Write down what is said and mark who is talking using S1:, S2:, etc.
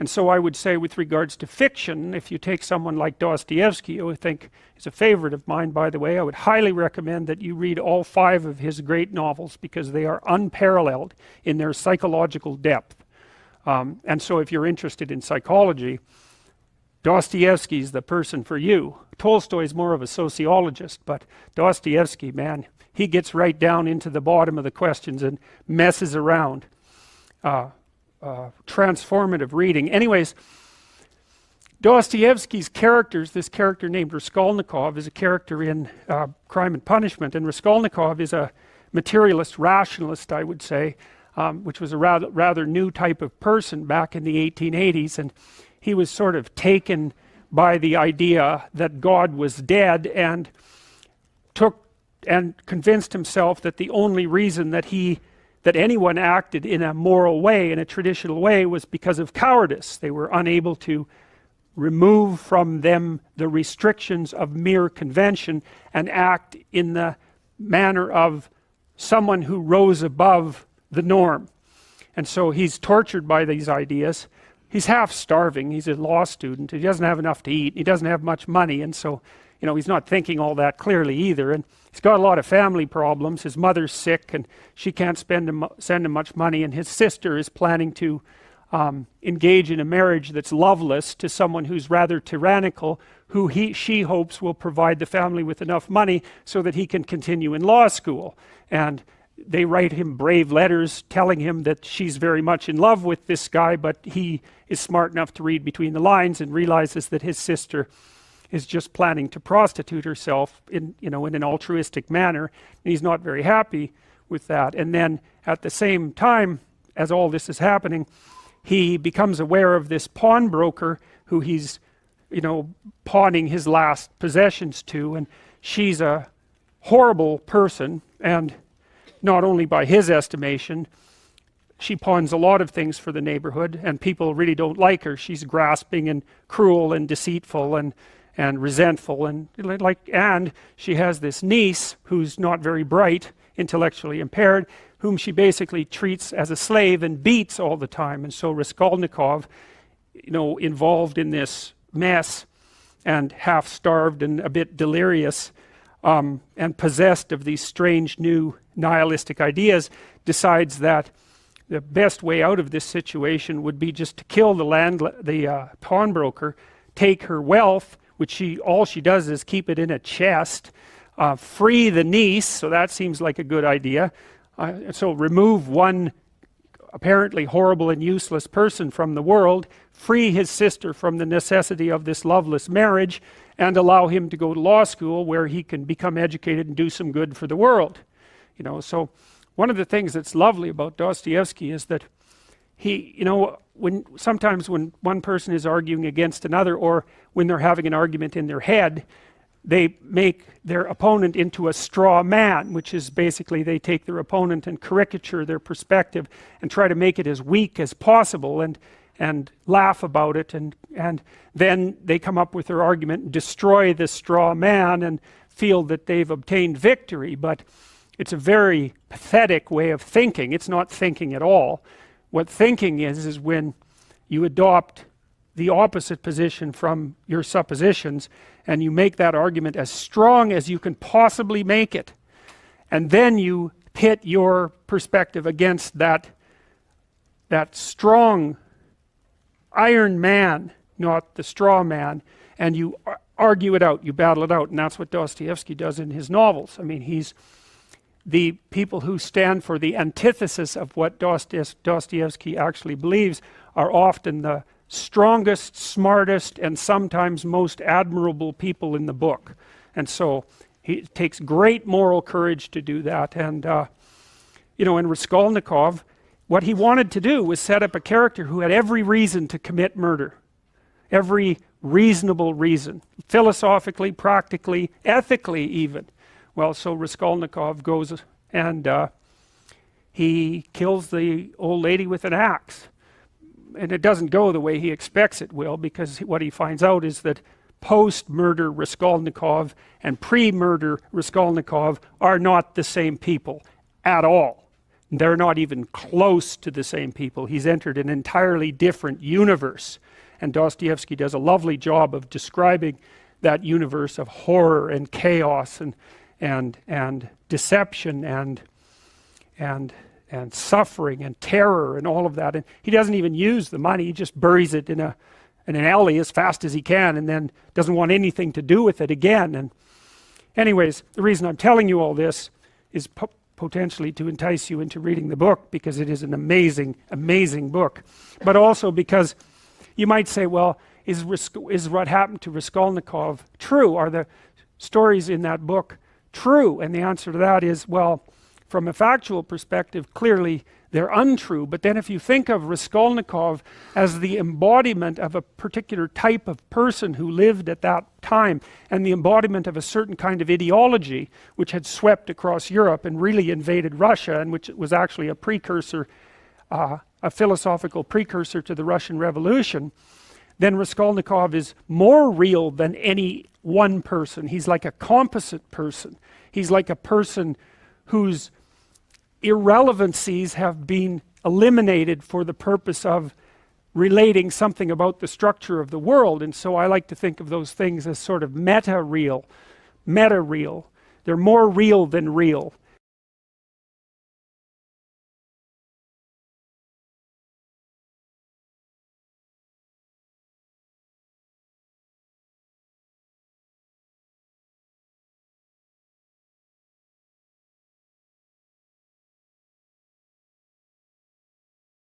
S1: And so I would say with regards to fiction, if you take someone like Dostoyevsky, who I think is a favorite of mine, by the way, I would highly recommend that you read all 5 of his great novels, because they are unparalleled in their psychological depth. And so if you're interested in psychology, Dostoyevsky's the person for you. Tolstoy's more of a sociologist, but Dostoyevsky, man, he gets right down into the bottom of the questions and messes around. Transformative reading. Anyways, Dostoyevsky's characters, this character named Raskolnikov is a character in Crime and Punishment, and Raskolnikov is a materialist rationalist, I would say, which was a rather new type of person back in the 1880s, and he was sort of taken by the idea that God was dead, and convinced himself that the only reason that anyone acted in a moral way, in a traditional way, was because of cowardice. They were unable to remove from them the restrictions of mere convention and act in the manner of someone who rose above the norm. And so he's tortured by these ideas. He's half starving. He's a law student. He doesn't have enough to eat. He doesn't have much money, and so he's not thinking all that clearly either. And he's got a lot of family problems. His mother's sick, and she can't send him much money. And his sister is planning to engage in a marriage that's loveless to someone who's rather tyrannical, who she hopes will provide the family with enough money so that he can continue in law school. And they write him brave letters telling him that she's very much in love with this guy, but he is smart enough to read between the lines and realizes that his sister is just planning to prostitute herself in an altruistic manner, and he's not very happy with that. And then at the same time as all this is happening, he becomes aware of this pawnbroker who he's pawning his last possessions to, and she's a horrible person, and not only by his estimation, she pawns a lot of things for the neighborhood, and people really don't like her. She's grasping and cruel and deceitful and resentful, and she has this niece who's not very bright, intellectually impaired, whom she basically treats as a slave and beats all the time. And so Raskolnikov, involved in this mess and half starved and a bit delirious, and possessed of these strange new nihilistic ideas, decides that the best way out of this situation would be just to kill the pawnbroker, take her wealth, which all she does is keep it in a chest, free the niece, so that seems like a good idea. So remove one apparently horrible and useless person from the world, free his sister from the necessity of this loveless marriage, and allow him to go to law school where he can become educated and do some good for the world. So one of the things that's lovely about Dostoyevsky is that he, sometimes when one person is arguing against another, or when they're having an argument in their head, they make their opponent into a straw man, which is basically they take their opponent and caricature their perspective and try to make it as weak as possible and laugh about it, and then they come up with their argument and destroy the straw man and feel that they've obtained victory. But it's a very pathetic way of thinking. It's not thinking at all. What thinking is when you adopt the opposite position from your suppositions, and you make that argument as strong as you can possibly make it, and then you pit your perspective against that strong iron man, not the straw man, and you argue it out, you battle it out. And that's what Dostoyevsky does in his novels. I mean, the people who stand for the antithesis of what Dostoyevsky actually believes are often the strongest, smartest, and sometimes most admirable people in the book. And so it takes great moral courage to do that. And in Raskolnikov, what he wanted to do was set up a character who had every reason to commit murder, every reasonable reason, philosophically, practically, ethically even. Well, so Raskolnikov goes and he kills the old lady with an axe. And it doesn't go the way he expects it will, because what he finds out is that post-murder Raskolnikov and pre-murder Raskolnikov are not the same people at all. They're not even close to the same people. He's entered an entirely different universe. And Dostoyevsky does a lovely job of describing that universe of horror and chaos and deception and suffering and terror and all of that. And he doesn't even use the money. He just buries it in an alley as fast as he can, and then doesn't want anything to do with it again. And anyways, the reason I'm telling you all this is potentially to entice you into reading the book, because it is an amazing, amazing book. But also because you might say, well, is what happened to Raskolnikov true? Are the stories in that book true? And the answer to that is, well, from a factual perspective, clearly they're untrue. But then if you think of Raskolnikov as the embodiment of a particular type of person who lived at that time, and the embodiment of a certain kind of ideology which had swept across Europe and really invaded Russia, and which was actually a precursor, a philosophical precursor to the Russian Revolution, then Raskolnikov is more real than any one person. He's like a composite person. He's like a person whose irrelevancies have been eliminated for the purpose of relating something about the structure of the world. And so I like to think of those things as sort of meta-real. They're more real than real.